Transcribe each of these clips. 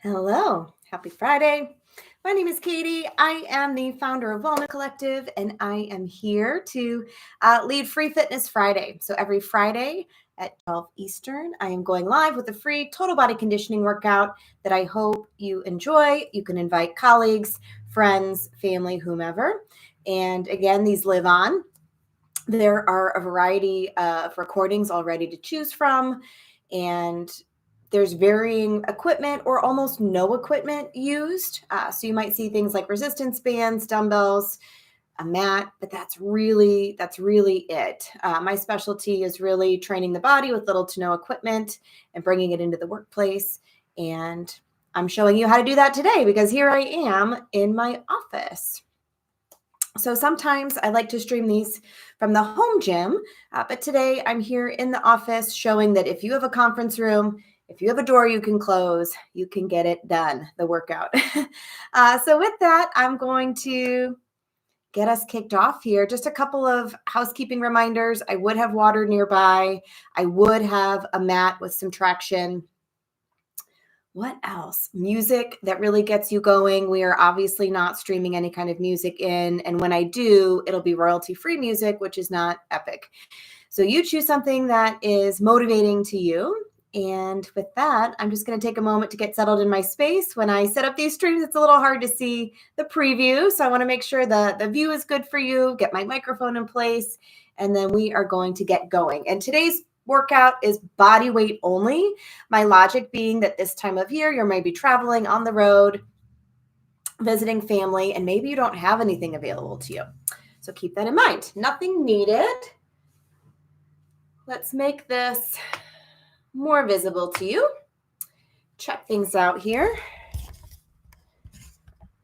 Hello, happy Friday. My name is Katie. I am the founder of Wellness Collective, and I am here to lead Free Fitness Friday. So every Friday at 12 Eastern, I am going live with a free total body conditioning workout that I hope you enjoy. You can invite colleagues, friends, family, whomever. And again, these live on. There are a variety of recordings already to choose from, and there's varying equipment or almost no equipment used. So you might see things like resistance bands, dumbbells, a mat, but that's really it. My specialty is really training the body with little to no equipment and bringing it into the workplace. And I'm showing you how to do that today because here I am in my office. So sometimes I like to stream these from the home gym, but today I'm here in the office showing that if you have a conference room, if you have a door you can close, you can get it done, the workout. So with that, I'm going to get us kicked off here. Just a couple of housekeeping reminders. I would have water nearby. I would have a mat with some traction. What else? Music that really gets you going. We are obviously not streaming any kind of music in. And when I do, it'll be royalty-free music, which is not epic. So you choose something that is motivating to you. And with that, I'm just going to take a moment to get settled in my space. When I set up these streams, it's a little hard to see the preview. So I want to make sure the view is good for you, get my microphone in place, and then we are going to get going. And today's workout is body weight only. My logic being that this time of year, you're maybe traveling on the road, visiting family, and maybe you don't have anything available to you. So keep that in mind. Nothing needed. Let's make this more visible to you. Check things out here.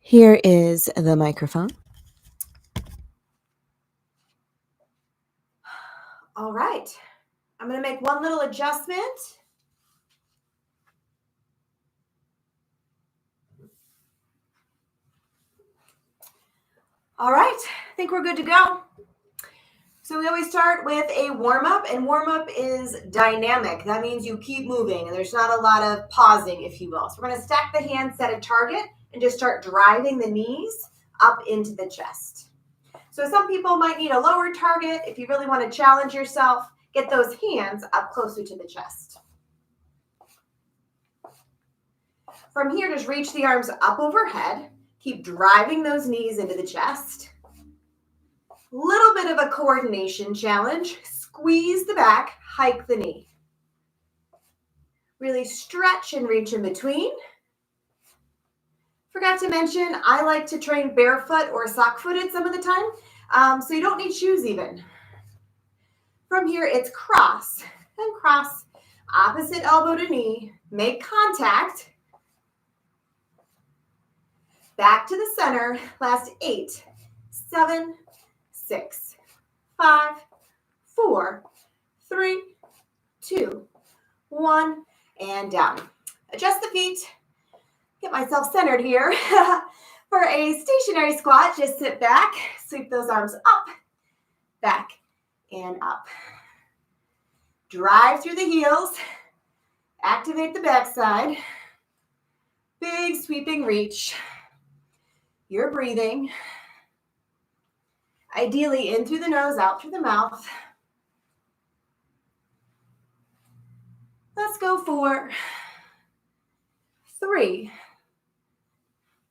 Here is the microphone. All right. I'm going to make one little adjustment. All right. I think we're good to go. So we always start with a warm-up, and warm-up is dynamic. That means you keep moving, and there's not a lot of pausing, if you will. So we're going to stack the hands, set a target, and just start driving the knees up into the chest. So some people might need a lower target. If you really want to challenge yourself, get those hands up closer to the chest. From here, just reach the arms up overhead. Keep driving those knees into the chest. Little bit of a coordination challenge. Squeeze the back, hike the knee. Really stretch and reach in between. Forgot to mention, I like to train barefoot or sock-footed some of the time, so you don't need shoes even. From here, it's cross and cross, opposite elbow to knee. Make contact. Back to the center. Last 8, 7, 6, 5, 4, 3, 2, 1, and down. Adjust the feet. Get myself centered here. For a stationary squat, just sit back, sweep those arms up, back, and up. Drive through the heels. Activate the backside. Big sweeping reach. You're breathing. Ideally in through the nose, out through the mouth. Let's go for 3,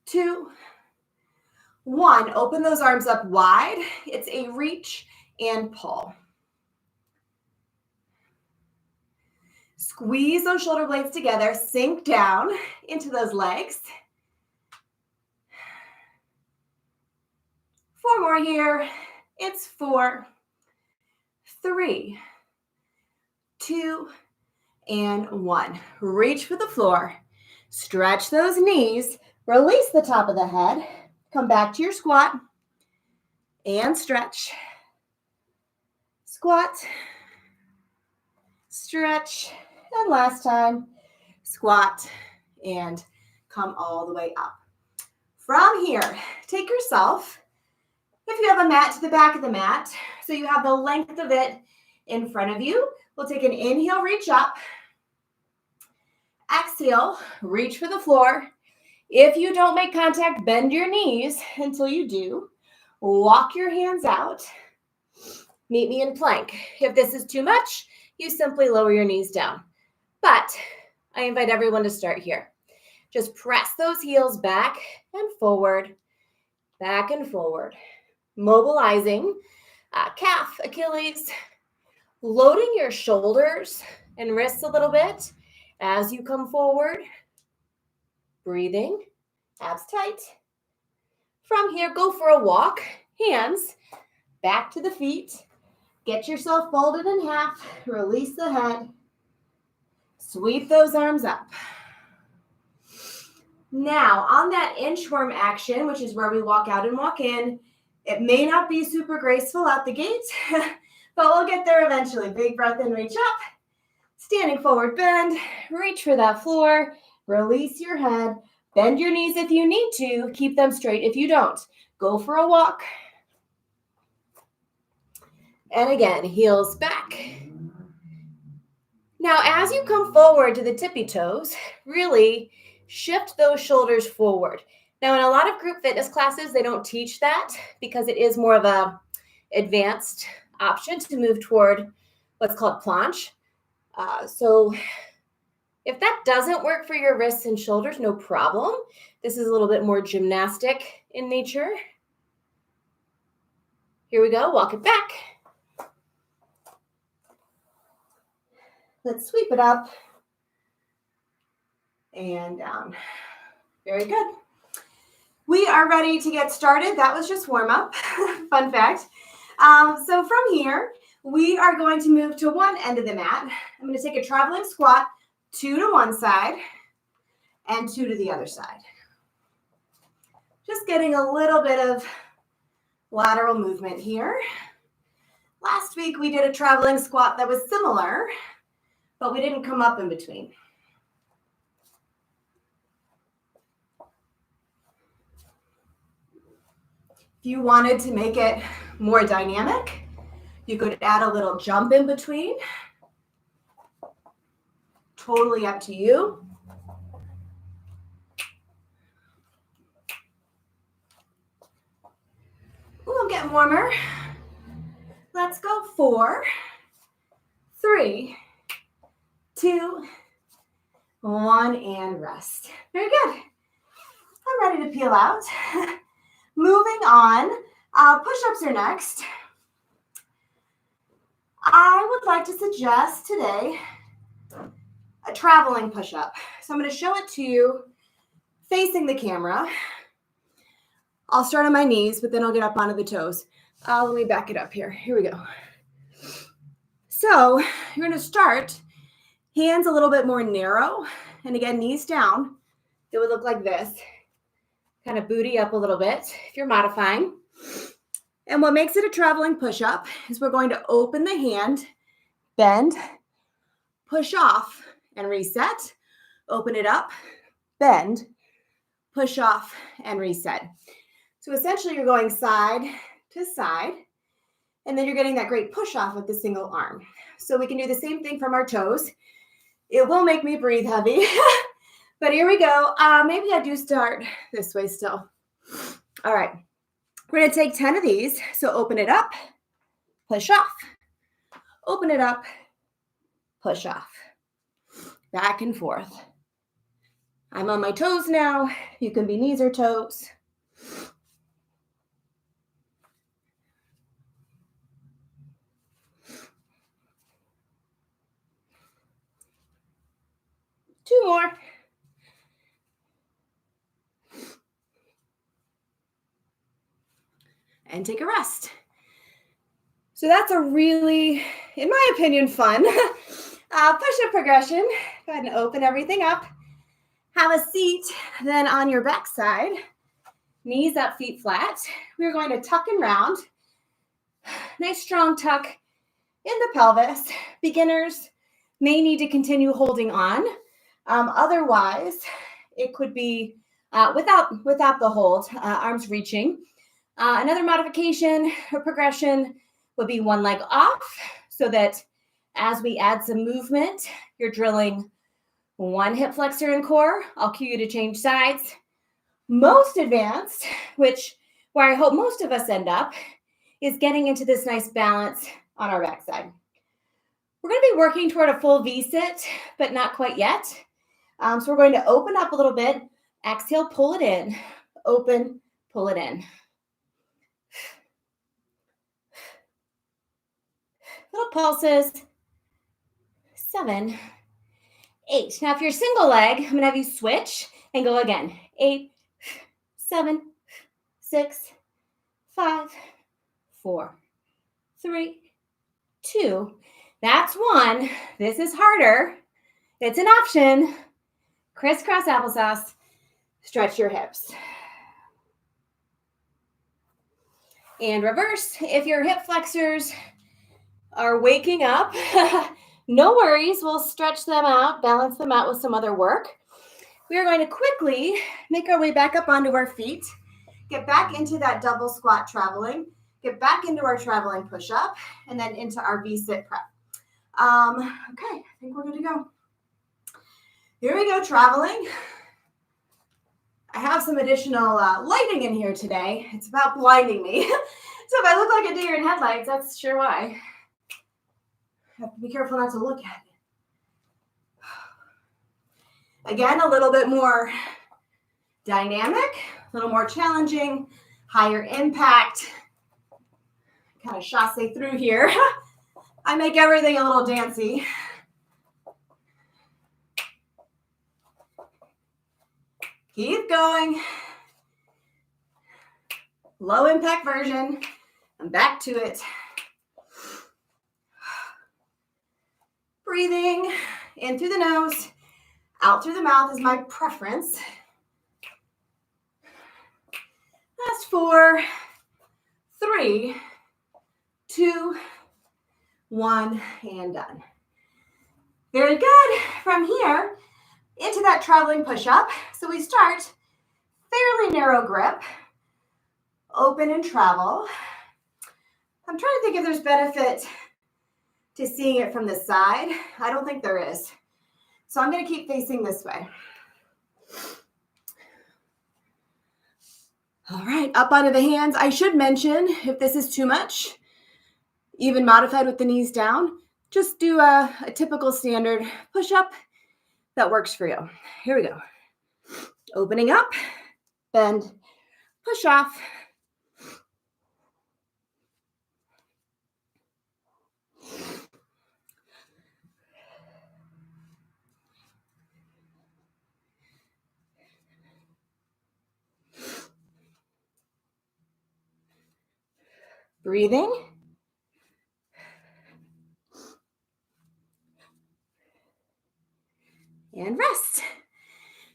2, 1. Open those arms up wide. It's a reach and pull. Squeeze those shoulder blades together. Sink down into those legs. 4 more here. It's 4, 3, 2, and 1. Reach for the floor. Stretch those knees. Release the top of the head. Come back to your squat. And stretch. Squat. Stretch. And last time, squat. And come all the way up. From here, take yourself, if you have a mat, to the back of the mat, so you have the length of it in front of you. We'll take an inhale, reach up. exhale, reach for the floor. If you don't make contact, bend your knees until you do. Walk your hands out. Meet me in plank. If this is too much, you simply lower your knees down. But I invite everyone to start here. Just press those heels back and forward, mobilizing calf, Achilles, loading your shoulders and wrists a little bit as you come forward, breathing, abs tight. From here, go for a walk, hands back to the feet. Get yourself folded in half, release the head, sweep those arms up. Now, on that inchworm action, which is where we walk out and walk in, it may not be super graceful out the gate, but we'll get there eventually. Big breath in, reach up. Standing forward bend, reach for that floor, release your head, bend your knees if you need to, keep them straight if you don't. Go for a walk. And again, heels back. Now, as you come forward to the tippy toes, really shift those shoulders forward. Now, in a lot of group fitness classes, they don't teach that because it is more of a advanced option to move toward what's called planche. So if that doesn't work for your wrists and shoulders, no problem. This is a little bit more gymnastic in nature. Here we go, walk it back. Let's sweep it up and down. Very good. We are ready to get started. That was just warm up. Fun fact. So from here, we are going to move to one end of the mat. I'm going to take a traveling squat, 2 to one side and 2 to the other side. Just getting a little bit of lateral movement here. Last week, we did a traveling squat that was similar, but we didn't come up in between. If you wanted to make it more dynamic, you could add a little jump in between. Totally up to you. Ooh, I'm getting warmer. Let's go 4, 3, 2, 1, and rest. Very good. I'm ready to peel out. Moving on, push-ups are next. I would like to suggest today a traveling push-up. So I'm going to show it to you facing the camera. I'll start on my knees, but then I'll get up onto the toes. Let me back it up here. Here we go. So you're going to start hands a little bit more narrow. And again, knees down. It would look like this. Kind of booty up a little bit if you're modifying. And what makes it a traveling push-up is we're going to open the hand, bend, push off, and reset. Open it up, bend, push off, and reset. So essentially you're going side to side, and then you're getting that great push off with the single arm. So we can do the same thing from our toes. It will make me breathe heavy, but here we go. Maybe I do start this way still. All right. We're going to take 10 of these. So open it up, push off. Open it up, push off. Back and forth. I'm on my toes now. You can be knees or toes. Two more. And take a rest. So that's a really, in my opinion, fun push-up progression. Go ahead and open everything up. Have a seat then on your back side. Knees up, feet flat. We're going to tuck and round. Nice strong tuck in the pelvis. Beginners may need to continue holding on. Otherwise, it could be without the hold, arms reaching. Another modification or progression would be one leg off so that as we add some movement, you're drilling One hip flexor and core. I'll cue you to change sides. Most advanced, where I hope most of us end up, is getting into this nice balance on our backside. We're going to be working toward a full V-sit, but not quite yet. So we're going to open up a little bit. Exhale, pull it in. Open, pull it in. Little pulses. 7, 8. Now, if you're single leg, I'm going to have you switch and go again. 8, 7, 6, 5, 4, 3, 2. That's 1. This is harder. It's an option. Crisscross applesauce. Stretch your hips. And reverse. If your hip flexors are waking up, no worries. We'll stretch them out, balance them out with some other work. We are going to quickly make our way back up onto our feet, get back into that double squat traveling, get back into our traveling push-up, and then into our V-sit prep. Okay, I think we're good to go. Here we go, traveling. I have some additional lighting in here today. It's about blinding me. So if I look like a deer in headlights, that's sure why. I have to be careful not to look at it. Again, a little bit more dynamic, a little more challenging, higher impact. Kind of chasse through here. I make everything a little dancy. Keep going. Low impact version. I'm back to it. Breathing in through the nose, out through the mouth is my preference. Last 4, 3, 2, 1, and done. Very good. From here, into that traveling push-up. So we start fairly narrow grip, open and travel. I'm trying to think if there's benefit to seeing it from the side. I don't think there is. So I'm going to keep facing this way. All right, up onto the hands. I should mention, if this is too much, even modified with the knees down, just do a typical standard push-up that works for you. Here we go. Opening up, bend, push off. Breathing. And rest.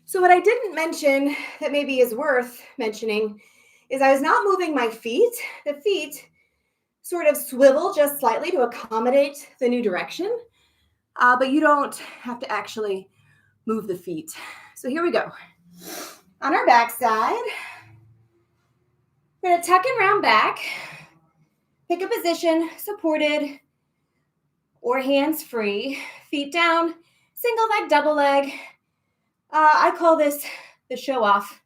So what I didn't mention that maybe is worth mentioning is I was not moving my feet. The feet sort of swivel just slightly to accommodate the new direction, but you don't have to actually move the feet. So here we go. On our backside, we're going to tuck and round back, pick a position, supported or hands-free, feet down, single leg, double leg. I call this the show-off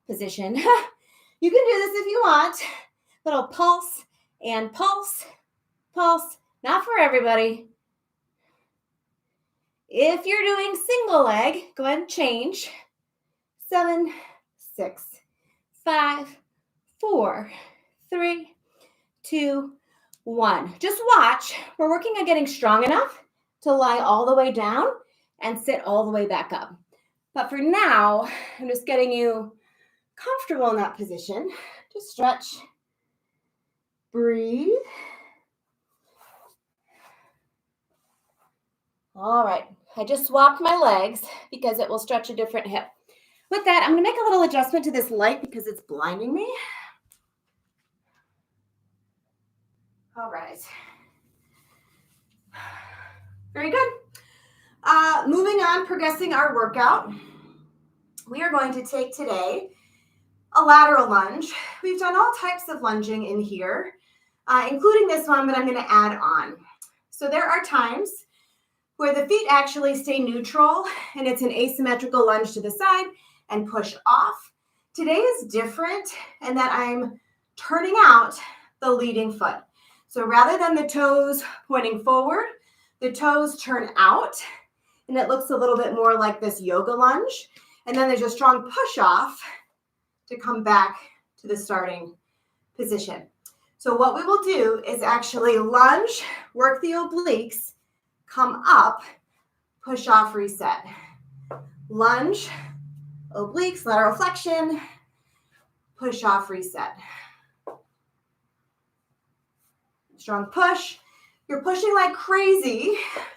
position. You can do this if you want. Little pulse and pulse, pulse. Not for everybody. If you're doing single leg, go ahead and change. 7, 6, 5, 4, 3, 2, 1. Just watch. We're working on getting strong enough to lie all the way down and sit all the way back up. But for now, I'm just getting you comfortable in that position. Just stretch, breathe. All right, I just swapped my legs because it will stretch a different hip. With that, I'm going to make a little adjustment to this light because it's blinding me. All right. Very good. Moving on, progressing our workout. We are going to take today a lateral lunge. We've done all types of lunging in here, including this one, but I'm going to add on. So there are times where the feet actually stay neutral and it's an asymmetrical lunge to the side and push off. Today is different in that I'm turning out the leading foot. So rather than the toes pointing forward, the toes turn out and it looks a little bit more like this yoga lunge. And then there's a strong push off to come back to the starting position. So what we will do is actually lunge, work the obliques, come up, push off, reset. Lunge, obliques, lateral flexion, push off, reset. Strong push. You're pushing like crazy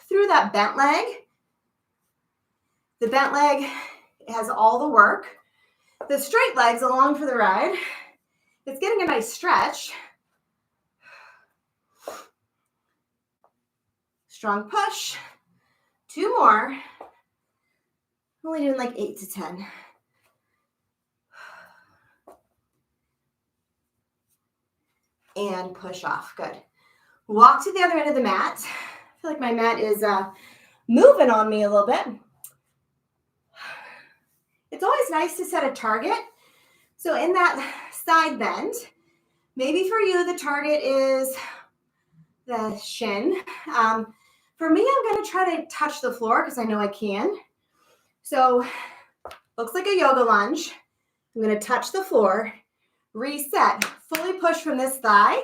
through that bent leg. The bent leg has all the work. The straight leg's along for the ride. It's getting a nice stretch. Strong push. 2 more. Only doing like 8 to 10. And push off. Good. Walk to the other end of the mat. I feel like my mat is moving on me a little bit. It's always nice to set a target. So in that side bend, maybe for you the target is the shin. For me, I'm going to try to touch the floor because I know I can. So looks like a yoga lunge. I'm going to touch the floor, reset, fully push from this thigh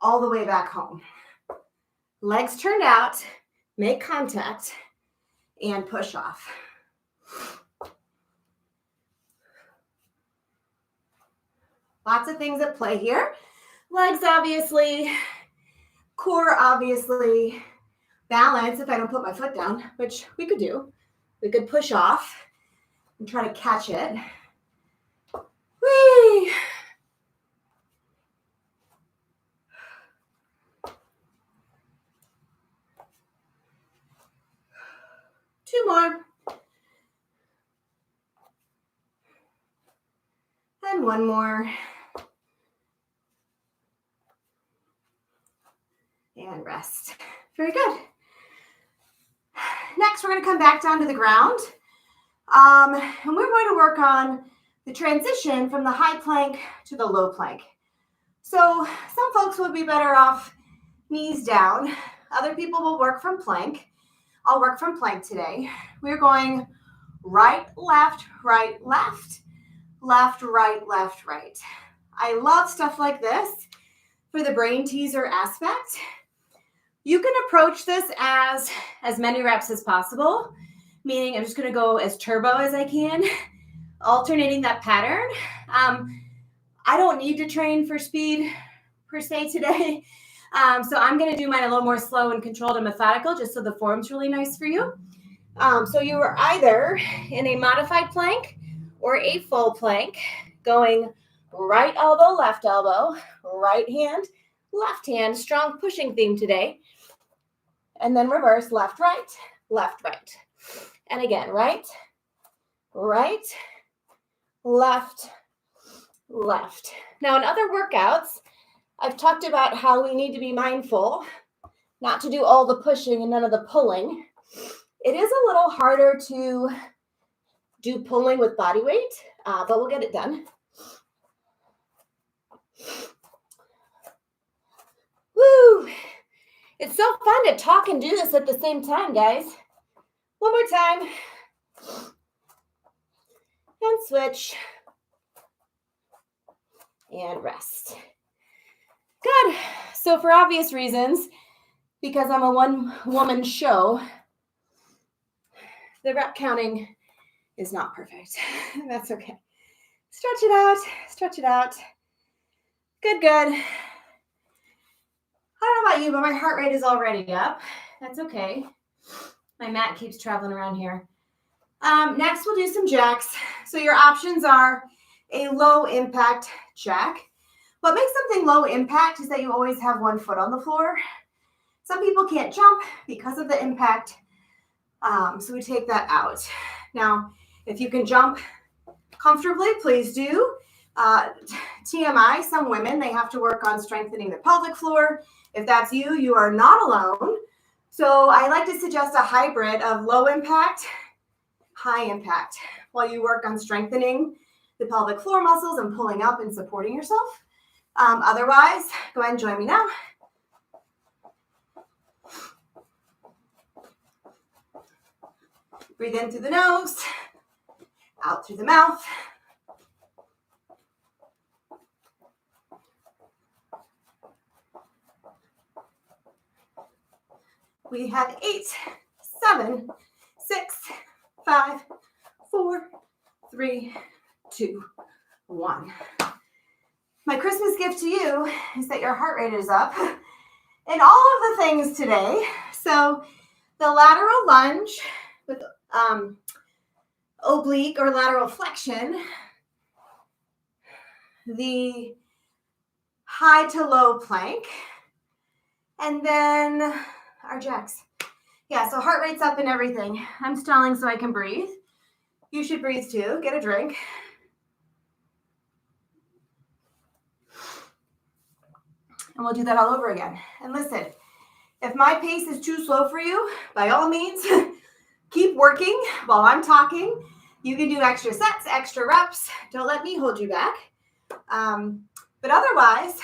all the way back home. Legs turned out, make contact, and push off. Lots of things at play here. Legs, obviously. Core, obviously. Balance, if I don't put my foot down, which we could do. We could push off and try to catch it. Whee! Two more. And one more. And rest. Very good. Next, we're going to come back down to the ground. And we're going to work on the transition from the high plank to the low plank. So some folks would be better off knees down. Other people will work from plank. I'll work from plank today. We're going right, left, right, left, left, right, left, right. I love stuff like this for the brain teaser aspect. You can approach this as many reps as possible, meaning I'm just going to go as turbo as I can, alternating that pattern. I don't need to train for speed per se today. So I'm going to do mine a little more slow and controlled and methodical just so the form's really nice for you. So you are either in a modified plank or a full plank, going right elbow, right hand, left hand, strong pushing theme today. And then reverse, left, right, right. And again, right, right, left, left. Now in other workouts, I've talked about how we need to be mindful not to do all the pushing and none of the pulling. It is a little harder to do pulling with body weight, but we'll get it done. Woo! It's so fun to talk and do this at the same time, guys. One more time. And switch. And rest. Good. So for obvious reasons, because I'm a one-woman show, the rep counting is not perfect. That's okay. Stretch it out. Stretch it out. Good, good. I don't know about you, but my heart rate is already up. That's okay. My mat keeps traveling around here. Next, we'll do some jacks. So your options are a low impact jack. What makes something low impact is that you always have one foot on the floor. Some people can't jump because of the impact. So we take that out. Now, if you can jump comfortably, please do. TMI, some women, they have to work on strengthening the pelvic floor. If that's you, you are not alone. So I like to suggest a hybrid of low impact, high impact while you work on strengthening the pelvic floor muscles and pulling up and supporting yourself. Otherwise, go ahead and join me now. Breathe in through the nose, out through the mouth. We have 8, 7, 6, 5, 4, 3, 2, 1. My Christmas gift to you is that your heart rate is up in all of the things today. So the lateral lunge with oblique or lateral flexion, the high to low plank, and then our jacks. Yeah, so heart rate's up and everything. I'm stalling so I can breathe. You should breathe too. Get a drink. And we'll do that all over again. And listen, if my pace is too slow for you, by all means, keep working while I'm talking. You can do extra sets, extra reps. Don't let me hold you back. But otherwise,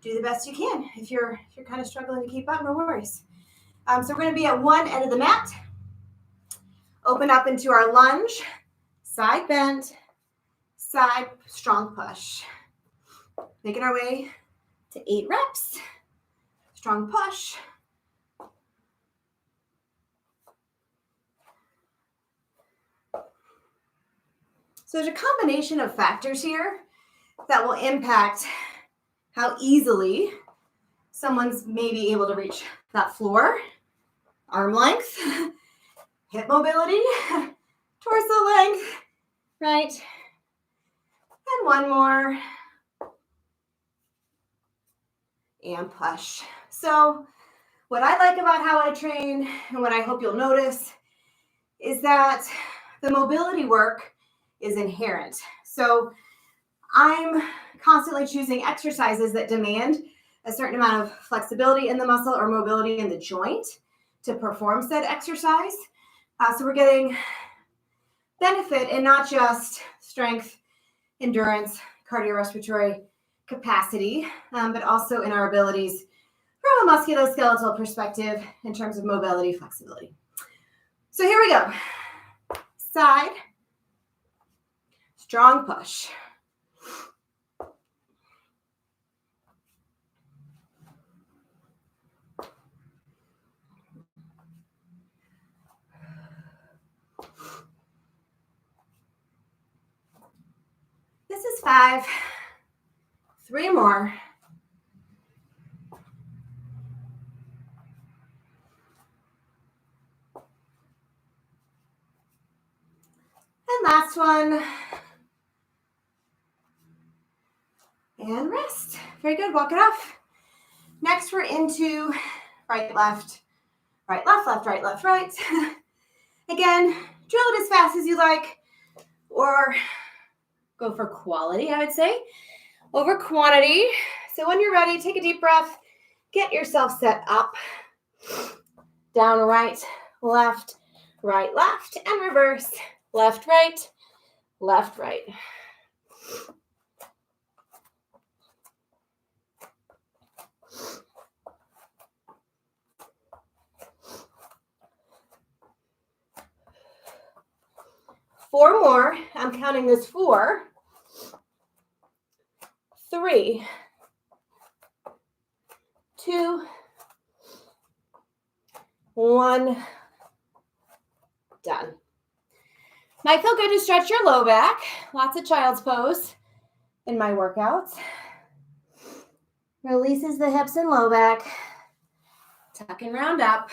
do the best you can. If you're kind of struggling to keep up, no worries. So we're going to be at one end of the mat. Open up into our lunge, side bend, side strong push. Making our way to 8 reps. Strong push. So there's a combination of factors here that will impact how easily someone's maybe able to reach that floor. Arm length, hip mobility, torso length, right? And one more. And push. So what I like about how I train and what I hope you'll notice is that the mobility work is inherent. So I'm constantly choosing exercises that demand a certain amount of flexibility in the muscle or mobility in the joint to perform said exercise. So we're getting benefit in not just strength, endurance, cardiorespiratory capacity, but also in our abilities from a musculoskeletal perspective in terms of mobility, flexibility. So here we go. Side, strong push. This is 5. 3 more. And last one. And rest. Very good. Walk it off. Next, we're into right, left, right, left, left, right, left, right. Again, drill it as fast as you like, or go for quality, I would say, over quantity. So when you're ready, take a deep breath, get yourself set up. Down, right, left, and reverse. Left, right, left, right. Four more. I'm counting this 4, 3, 2, 1. Done. Might feel good to stretch your low back. Lots of child's pose in my workouts. Releases the hips and low back. Tuck and round up.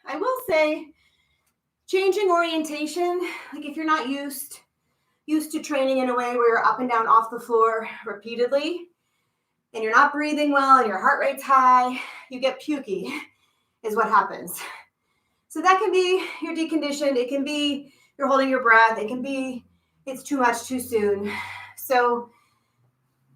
I will say, changing orientation, like if you're not used to training in a way where you're up and down off the floor repeatedly, and you're not breathing well and your heart rate's high, you get pukey, is what happens. So that can be you're deconditioned. It can be you're holding your breath. It can be it's too much too soon. So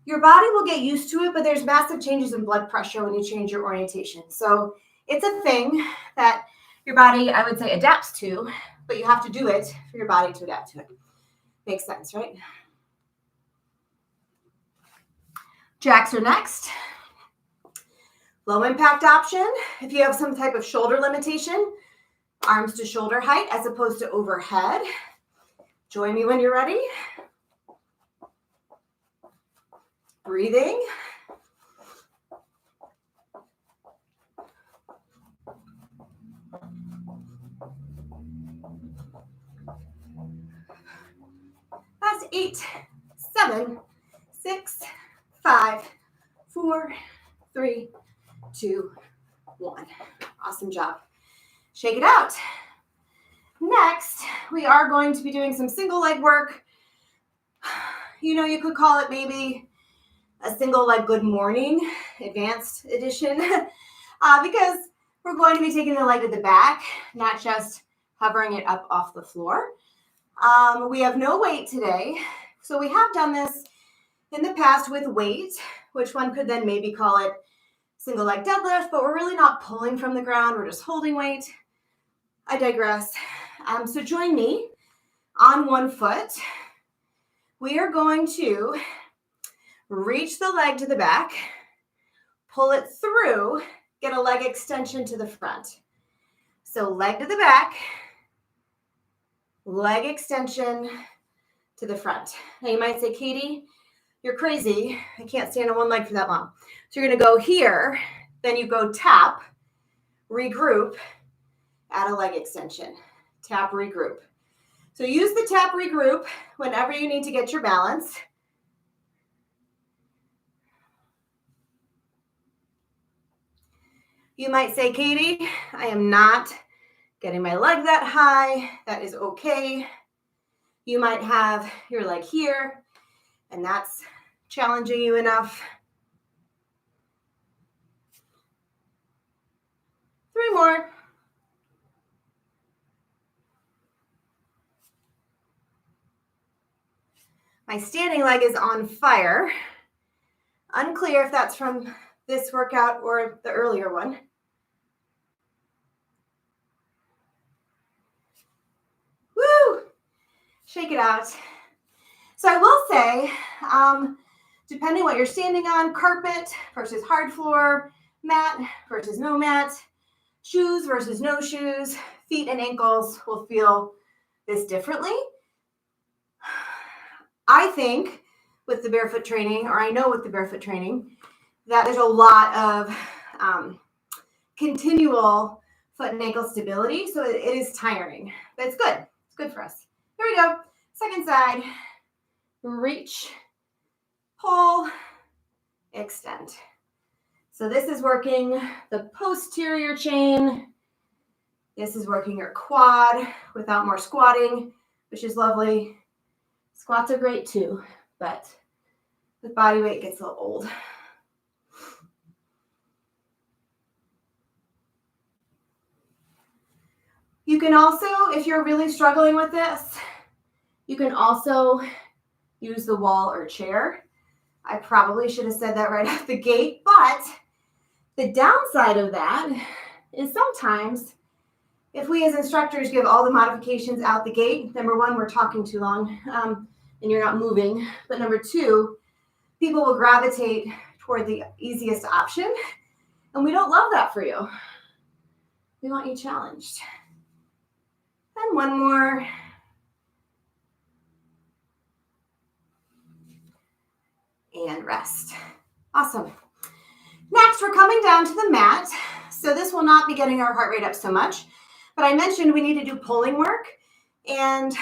your body will get used to it, but there's massive changes in blood pressure when you change your orientation. So It's a thing that your body, I would say, adapts to, but you have to do it for your body to adapt to it. Makes sense, right? Jacks are next. Low impact option. If you have some type of shoulder limitation, arms to shoulder height as opposed to overhead. Join me when you're ready. Breathing. That's 8, 7, 6, 5, 4, 3, 2, 1. Awesome job. Shake it out. Next, we are going to be doing some single leg work. You could call it maybe a single leg good morning advanced edition because we're going to be taking the leg to the back, not just hovering it up off the floor. We have no weight today. So we have done this in the past with weight, which one could then maybe call it single leg deadlift, but we're really not pulling from the ground. We're just holding weight. I digress. So join me on one foot. We are going to reach the leg to the back, pull it through, get a leg extension to the front. So leg to the back, leg extension to the front. Now you might say, Katie, you're crazy. I can't stand on one leg for that long. So you're going to go here, then you go tap, regroup, add a leg extension, tap, regroup. So use the tap, regroup whenever you need to get your balance. You might say, Katie, I am not getting my leg that high. That is okay. You might have your leg here, and that's challenging you enough. 3 more. My standing leg is on fire. Unclear if that's from this workout or the earlier one. Woo! Shake it out. So I will say, depending what you're standing on, carpet versus hard floor, mat versus no mat, shoes versus no shoes, feet and ankles will feel this differently. I think with the barefoot training, or I know with the barefoot training, that there's a lot of continual foot and ankle stability. So it is tiring, but it's good. It's good for us. Here we go. Second side, reach, pull, extend. So this is working the posterior chain. This is working your quad without more squatting, which is lovely. Squats are great too, but with body weight it gets a little old. You can also, if you're really struggling with this, you can also use the wall or chair. I probably should have said that right off the gate, but the downside of that is sometimes if we as instructors give all the modifications out the gate, number one, we're talking too long and you're not moving. But number two, people will gravitate toward the easiest option. And we don't love that for you. We want you challenged. And one more. And rest. Awesome. Next, we're coming down to the mat. So this will not be getting our heart rate up so much. But I mentioned we need to do pulling work. And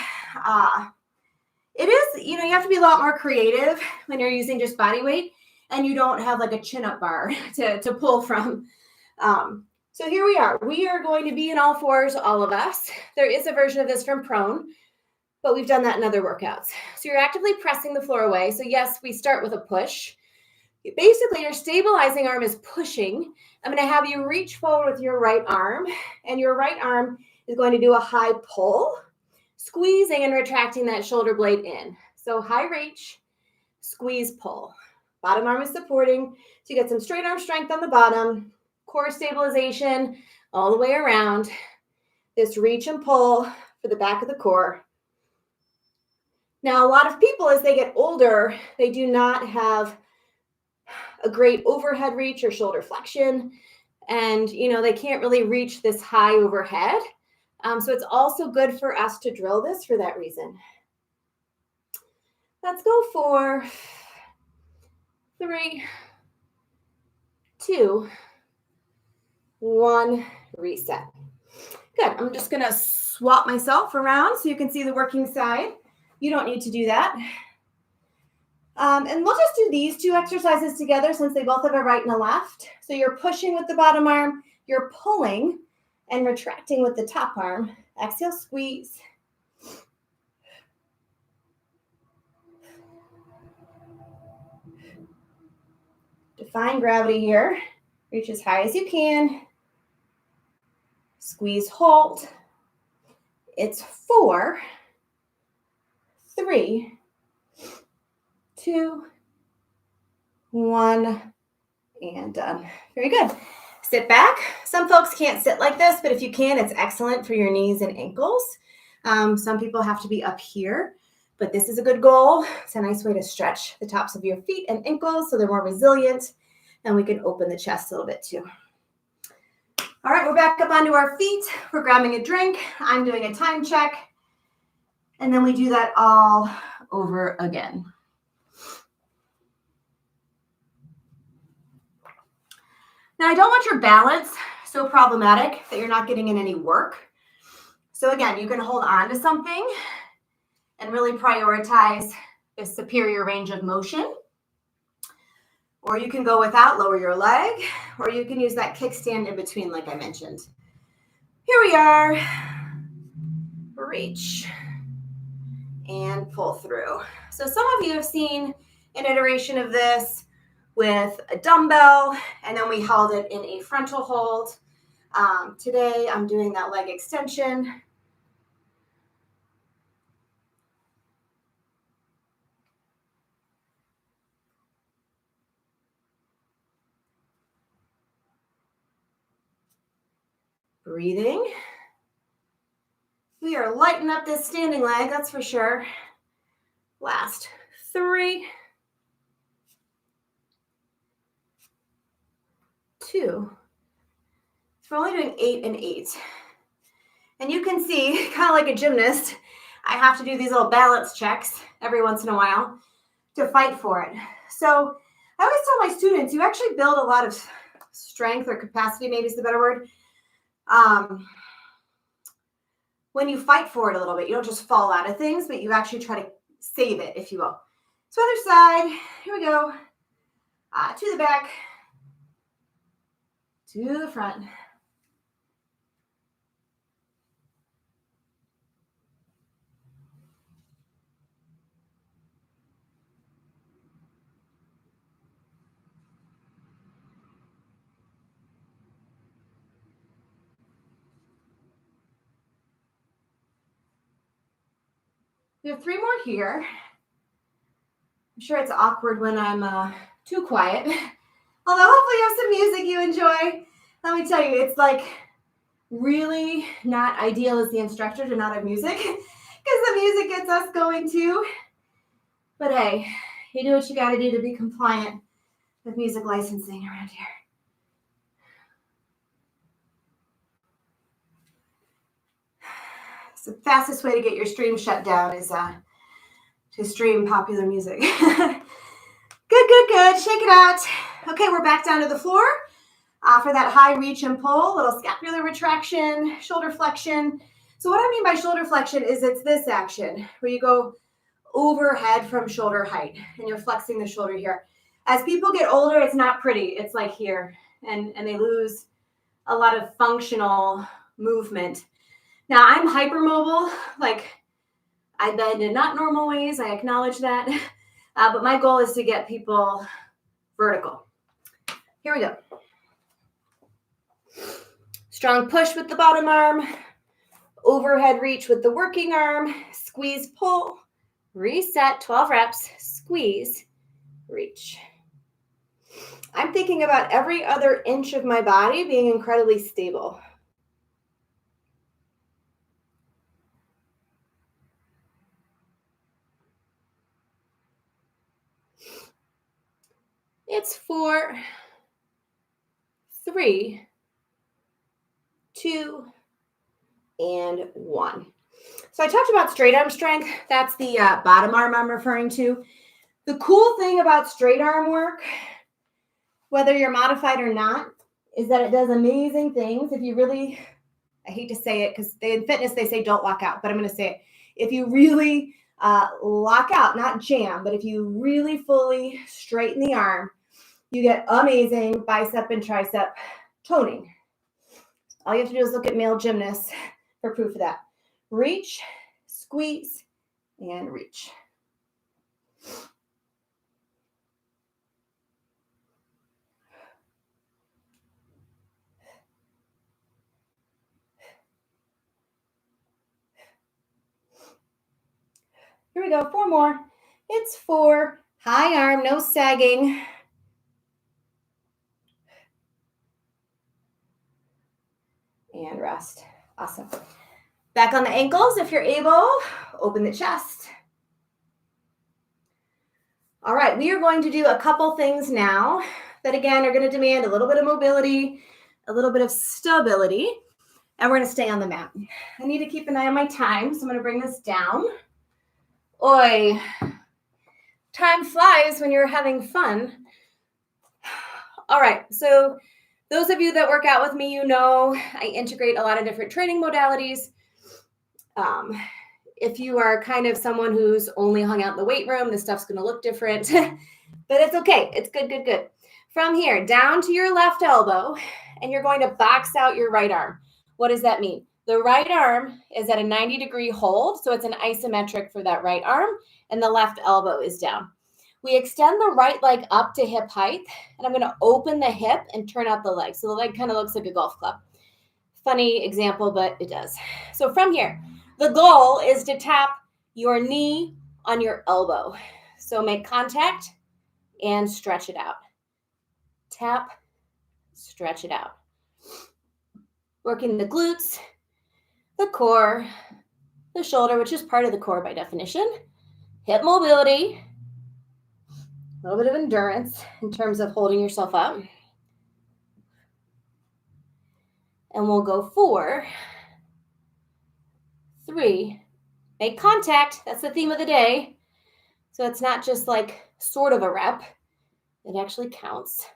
it is, you have to be a lot more creative when you're using just body weight and you don't have like a chin-up bar to pull from. So here we are. We are going to be in all fours, all of us. There is a version of this from prone, but we've done that in other workouts. So you're actively pressing the floor away. So yes, we start with a push. Basically, your stabilizing arm is pushing. I'm going to have you reach forward with your right arm, and your right arm is going to do a high pull, squeezing and retracting that shoulder blade in. So high reach, squeeze, pull. Bottom arm is supporting. So you get some straight arm strength on the bottom, core stabilization all the way around. This reach and pull for the back of the core. Now, a lot of people, as they get older, they do not have a great overhead reach or shoulder flexion. And, they can't really reach this high overhead. So it's also good for us to drill this for that reason. Let's go for 3, 2, 1, reset. Good. I'm just going to swap myself around so you can see the working side. You don't need to do that. And we'll just do these 2 exercises together since they both have a right and a left. So you're pushing with the bottom arm, you're pulling and retracting with the top arm. Exhale, squeeze. Define gravity here. Reach as high as you can. Squeeze, hold. It's 4, 3, 2, 1, and done. Very good. Sit back. Some folks can't sit like this, but if you can, it's excellent for your knees and ankles. Some people have to be up here, but this is a good goal. It's a nice way to stretch the tops of your feet and ankles so they're more resilient, and we can open the chest a little bit too. All right, we're back up onto our feet. We're grabbing a drink. I'm doing a time check, and then we do that all over again. Now, I don't want your balance so problematic that you're not getting in any work. So again, you can hold on to something and really prioritize the superior range of motion. Or you can go without, lower your leg, or you can use that kickstand in between like I mentioned. Here we are. Reach and pull through. So some of you have seen an iteration of this with a dumbbell, and then we held it in a frontal hold. Today, I'm doing that leg extension. Breathing. We are lightening up this standing leg, that's for sure. Last 3, 2. So we're only doing 8 and 8. And you can see, kind of like a gymnast, I have to do these little balance checks every once in a while to fight for it. So I always tell my students, you actually build a lot of strength or capacity, maybe is the better word, when you fight for it a little bit. You don't just fall out of things, but you actually try to save it, if you will. So other side, here we go, to the back, to the front. We have 3 more here. I'm sure it's awkward when I'm too quiet. Although hopefully you have some music you enjoy. Let me tell you, it's like really not ideal as the instructor to not have music because the music gets us going too. But hey, you do what you got to do to be compliant with music licensing around here. So the fastest way to get your stream shut down is to stream popular music. Good. Shake it out. Okay, we're back down to the floor for that high reach and pull, little scapular retraction, shoulder flexion. So what I mean by shoulder flexion is it's this action where you go overhead from shoulder height and you're flexing the shoulder here. As people get older, it's not pretty. It's like here, and they lose a lot of functional movement. Now, I'm hypermobile, like I bend in not normal ways. I acknowledge that. But my goal is to get people vertical. Here we go. Strong push with the bottom arm. Overhead reach with the working arm. Squeeze, pull. Reset, 12 reps. Squeeze, reach. I'm thinking about every other inch of my body being incredibly stable. It's 4, 3, 2, and 1. So I talked about straight arm strength. That's the bottom arm I'm referring to. The cool thing about straight arm work, whether you're modified or not, is that it does amazing things. If you really, I hate to say it because in fitness they say don't lock out, but I'm going to say it. If you really lock out, not jam, but if you really fully straighten the arm, you get amazing bicep and tricep toning. All you have to do is look at male gymnasts for proof of that. Reach, squeeze, and reach. Here we go, 4 more. It's 4, high arm, no sagging. And rest. Awesome. Back on the ankles if you're able. Open the chest. All right, we are going to do a couple things now that, again, are going to demand a little bit of mobility, a little bit of stability, and we're going to stay on the mat. I need to keep an eye on my time, so I'm going to bring this down. Oi, time flies when you're having fun. All right, so those of you that work out with me, you know I integrate a lot of different training modalities. If you are kind of someone who's only hung out in the weight room, this stuff's going to look different, but it's okay. It's good, good, good. From here, down to your left elbow, and you're going to box out your right arm. What does that mean? The right arm is at a 90-degree hold, so it's an isometric for that right arm, and the left elbow is down. We extend the right leg up to hip height, and I'm going to open the hip and turn out the leg. So the leg kind of looks like a golf club. Funny example, but it does. So from here, the goal is to tap your knee on your elbow. So make contact and stretch it out. Tap, stretch it out. Working the glutes, the core, the shoulder, which is part of the core by definition, hip mobility, a little bit of endurance in terms of holding yourself up. And we'll go 4, 3, make contact. That's the theme of the day. So it's not just like sort of a rep. It actually counts.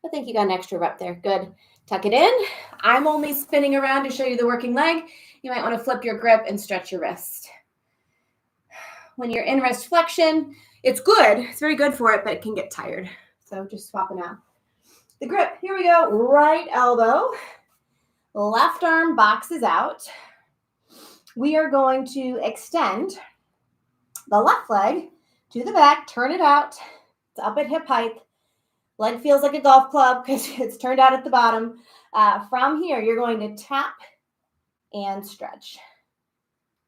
I think you got an extra rep there. Good. Tuck it in. I'm only spinning around to show you the working leg. You might want to flip your grip and stretch your wrist. When you're in wrist flexion, it's good. It's very good for it, but it can get tired. So just swapping out. The grip. Here we go. Right elbow. Left arm boxes out. We are going to extend the left leg to the back, turn it out. It's up at hip height. Leg feels like a golf club because it's turned out at the bottom. From here, you're going to tap and stretch.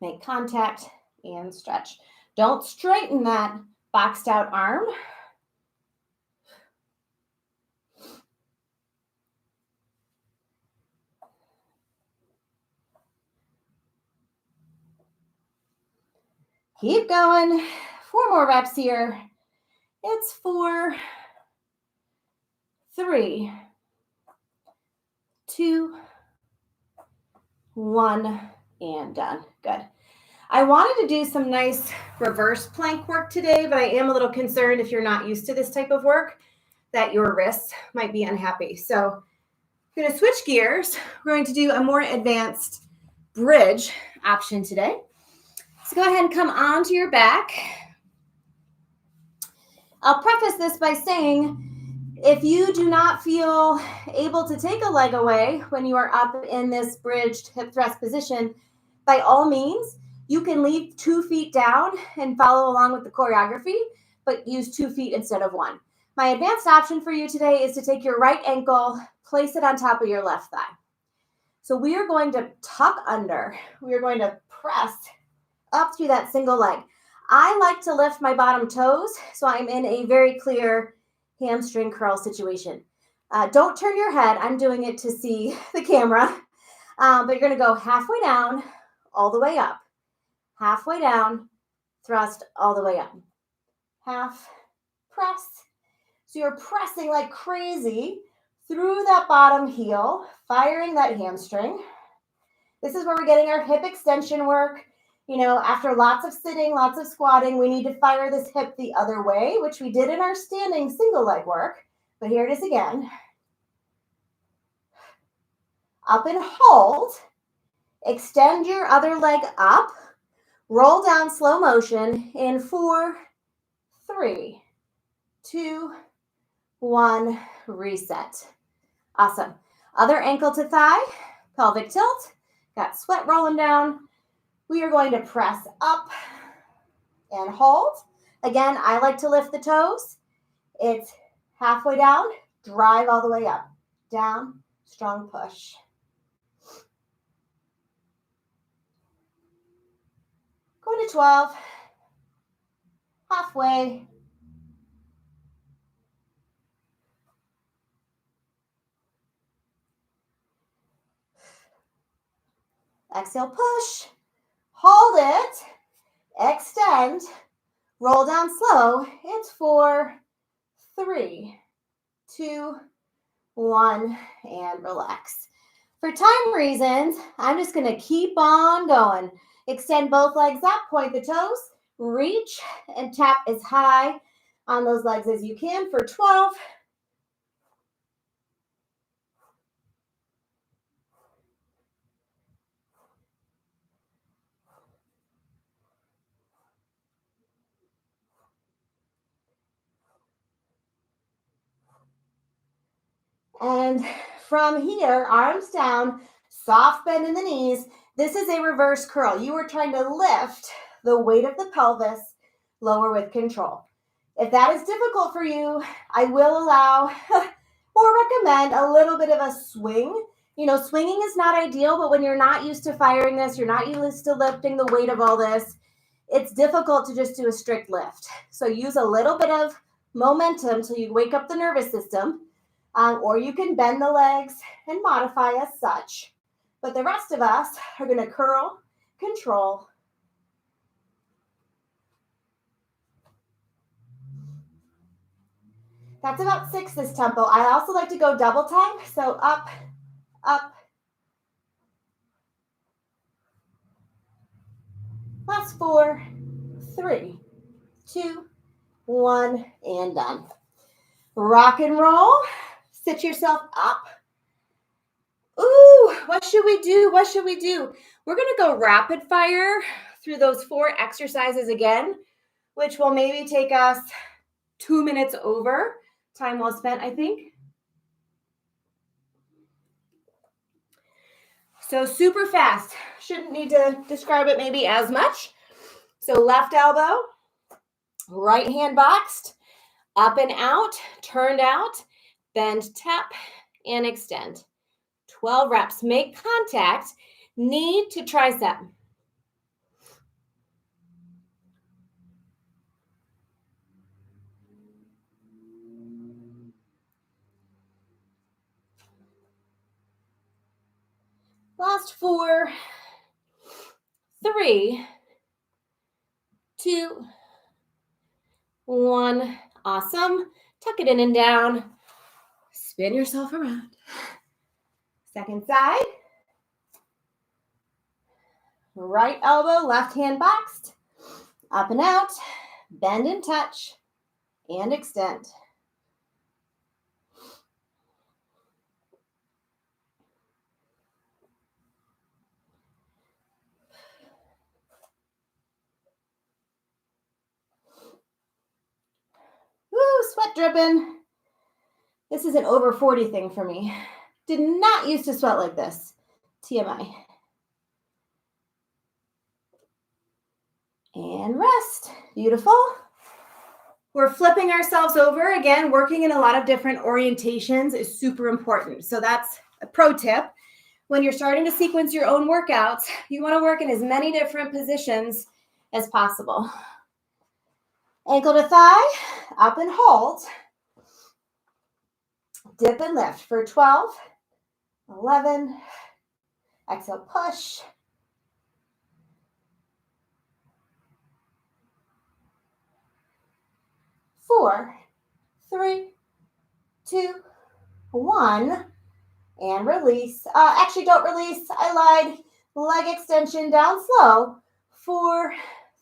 Make contact and stretch. Don't straighten that boxed out arm. Keep going. 4 more reps here. It's 4, 3, 2, 1, and done. Good. I wanted to do some nice reverse plank work today, but I am a little concerned if you're not used to this type of work that your wrists might be unhappy. So I'm going to switch gears. We're going to do a more advanced bridge option today. So go ahead and come onto your back. I'll preface this by saying, if you do not feel able to take a leg away when you are up in this bridged hip thrust position, by all means, you can leave 2 feet down and follow along with the choreography, but use 2 feet instead of 1. My advanced option for you today is to take your right ankle, place it on top of your left thigh. So we are going to tuck under. We are going to press up through that single leg. I like to lift my bottom toes, so I'm in a very clear hamstring curl situation. Don't turn your head. I'm doing it to see the camera. But you're going to go halfway down, all the way up. Halfway down, thrust all the way up. Half, press. So you're pressing like crazy through that bottom heel, firing that hamstring. This is where we're getting our hip extension work. You know, after lots of sitting, lots of squatting, we need to fire this hip the other way, which we did in our standing single leg work. But here it is again. Up and hold. Extend your other leg up. Roll down slow motion in 4, 3, 2, 1. Reset. Awesome. Other ankle to thigh, pelvic tilt. Got sweat rolling down. We are going to press up and hold. Again, I like to lift the toes. It's halfway down, drive all the way up. Down, strong push. Going to 12. Halfway. Exhale, push. Hold it. Extend. Roll down slow. It's 4, 3, 2, 1, and relax. For time reasons, I'm just going to keep on going. Extend both legs up, point the toes, reach, and tap as high on those legs as you can for 12. And from here, arms down, soft bend in the knees. This is a reverse curl. You are trying to lift the weight of the pelvis, lower with control. If that is difficult for you, I will allow or recommend a little bit of a swing. You know, swinging is not ideal, but when you're not used to firing this, you're not used to lifting the weight of all this, it's difficult to just do a strict lift. So use a little bit of momentum till you wake up the nervous system. Or you can bend the legs and modify as such. But the rest of us are going to curl, control. That's about 6 this tempo. I also like to go double time. So up, up. Last 4, 3, 2, 1, and done. Rock and roll. Sit yourself up. Ooh, what should we do? What should we do? We're going to go rapid fire through those 4 exercises again, which will maybe take us 2 minutes over. Time well spent, I think. So super fast. Shouldn't need to describe it maybe as much. So left elbow, right hand boxed, up and out, turned out, bend, tap, and extend. 12 reps. Make contact, knee to tricep. Last 4, 3, 2, 1. Awesome. Tuck it in and down. Spin yourself around. Second side. Right elbow, left hand boxed. Up and out. Bend and touch. And extend. Woo, sweat dripping. This is an over 40 thing for me. Did not used to sweat like this. TMI. And rest. Beautiful. We're flipping ourselves over. Again, working in a lot of different orientations is super important. So that's a pro tip. When you're starting to sequence your own workouts, you want to work in as many different positions as possible. Ankle to thigh, up and hold. Dip and lift for 12, 11, exhale, push. 4, 3, 2, 1, and release. Actually, don't release. I lied. Leg extension down slow. 4,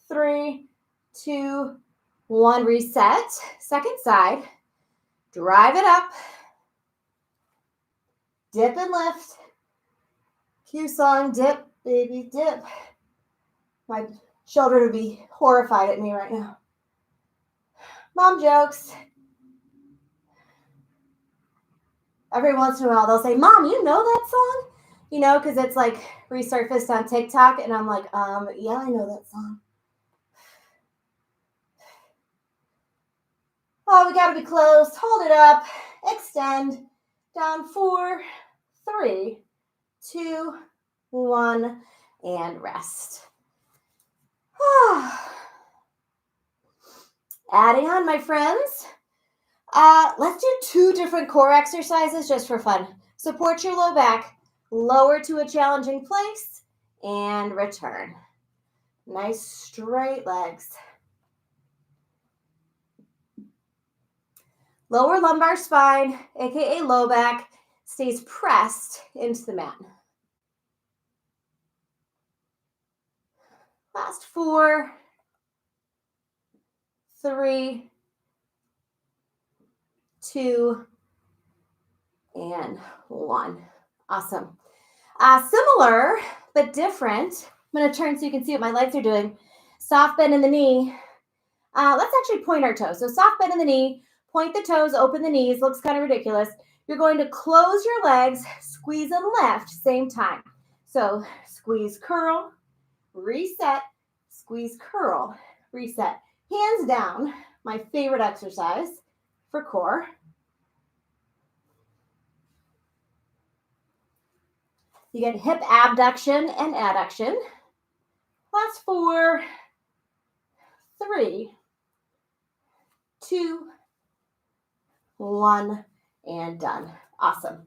3, 2, 1. Reset. Second side. Drive it up. Dip and lift. Cue song, dip, baby, dip. My children would be horrified at me right now. Mom jokes. Every once in a while, they'll say, Mom, you know that song? You know, because it's like resurfaced on TikTok. And I'm like, yeah, I know that song. Oh, we got to be close. Hold it up. Extend. Down 4, 3, 2, 1. And rest. Adding on, my friends. Let's do 2 different core exercises just for fun. Support your low back, lower to a challenging place, and return. Nice straight legs. Lower lumbar spine, aka low back, stays pressed into the mat. Last 4, 3, 2, and 1. Awesome. Similar, but different. I'm going to turn so you can see what my legs are doing. Soft bend in the knee. Let's actually point our toes. So soft bend in the knee, point the toes, open the knees. Looks kind of ridiculous. You're going to close your legs, squeeze and lift, same time. So squeeze, curl, reset, squeeze, curl, reset. Hands down, my favorite exercise for core. You get hip abduction and adduction. Last 4, 3, 2, 1, and done. Awesome.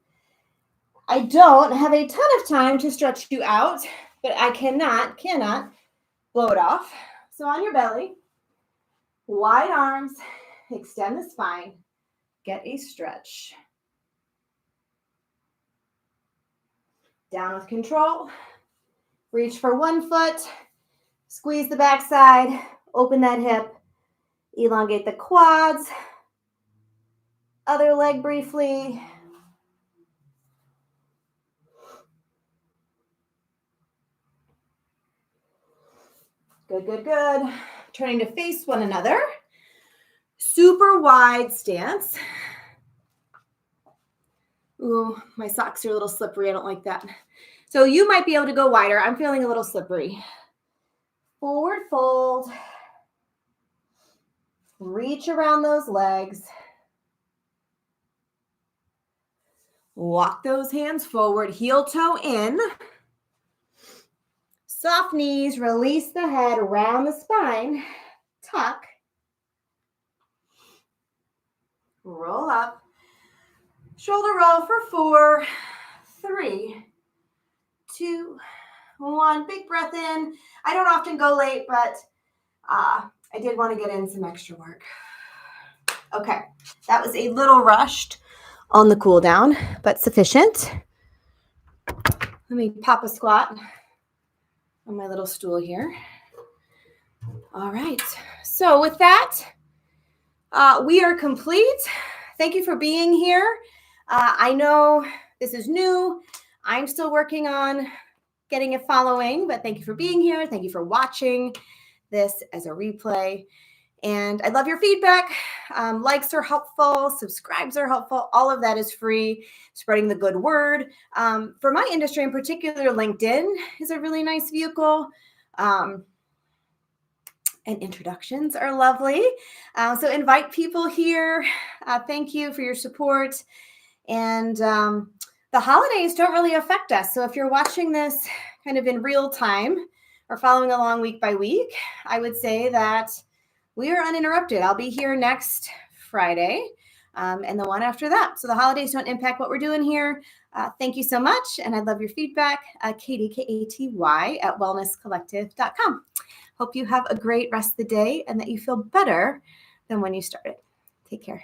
I don't have a ton of time to stretch you out, but I cannot blow it off. So on your belly, wide arms, extend the spine, get a stretch. Down with control. Reach for one foot, squeeze the backside, open that hip, elongate the quads. Other leg briefly. Good, good, good. Turning to face one another. Super wide stance. Ooh, my socks are a little slippery. I don't like that. So you might be able to go wider. I'm feeling a little slippery. Forward fold. Reach around those legs. Walk those hands forward, heel toe in. Soft knees, release the head around the spine. Tuck. Roll up. Shoulder roll for 4, 3, 2, 1. Big breath in. I don't often go late, but I did want to get in some extra work. Okay, that was a little rushed on the cool down, but sufficient. Let me pop a squat on my little stool here. All right, so with that, we are complete. Thank you for being here. I know this is new. I'm still working on getting a following, but thank you for being here. Thank you for watching this as a replay. And I love your feedback. Likes are helpful. Subscribes are helpful. All of that is free. Spreading the good word. For my industry in particular, LinkedIn is a really nice vehicle. And introductions are lovely. So invite people here. Thank you for your support. And the holidays don't really affect us. So if you're watching this kind of in real time or following along week by week, I would say that we are uninterrupted. I'll be here next Friday. and the one after that. So the holidays don't impact what we're doing here. Thank you so much. And I love your feedback. Katy, Katy at wellnesscollective.com. Hope you have a great rest of the day and that you feel better than when you started. Take care.